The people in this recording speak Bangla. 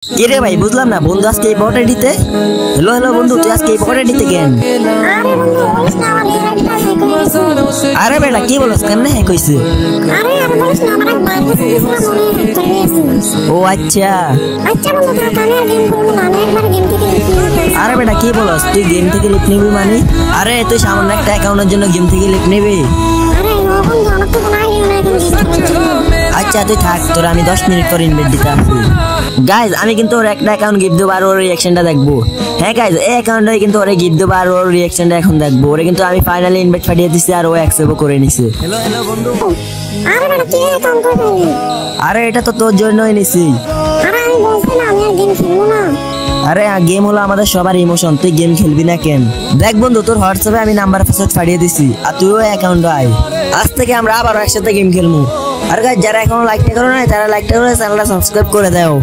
কি রে ভাই বুঝলাম না বন্ধু আজকে এই বট এডিতে হ্যালো হ্যালো বন্ধু তুই আজকে এই বট এডিতে কেন আরে বেটা কি বলছ কেন হ্যাঁ কইছে ও আচ্ছা আরে বেটা কি বলছ তুই গেম থেকে লিপ নিবি মানে আরে তুই সামান্য একটা অ্যাকাউন্টের জন্য গেম থেকে লিপ নিবি আচ্ছা তুই থাক তোর আমি 10 মিনিট পর ইনভাইট দিতে আসছি গাইজ আমি কিন্তু ওর একটা অ্যাকাউন্ট গিফট দেবো আর ওর রিঅ্যাকশনটা দেখবো হ্যাঁ গাইজ এই অ্যাকাউন্টে কিন্তু ওরে গিফট দেবো আর ওর রিঅ্যাকশনটা এখন দেখবো ওরে কিন্তু আমি ফাইনালি ইনভাইট পাঠিয়ে দিছি আর ও অ্যাকসেপ্টও করে নিছে হ্যালো হ্যালো বন্ধু আরে এটা তো তোর জন্যই নিছি আরে গেম হলো আমাদের সবার ইমোশন তুই গেম খেলবি না কেন দেখ বন্ধু তোর হোয়াটসঅ্যাপে আমি নাম্বার পাসওয়ার্ড পাঠিয়ে দিছি আর তুইও অ্যাকাউন্টে আয় আজ থেকে আমরা আবার একসাথে গেম খেলবো আর গাইজ যারা এখনো লাইকটা করো না তারা লাইকটা করে চ্যানেলটা সাবস্ক্রাইব করে দাও।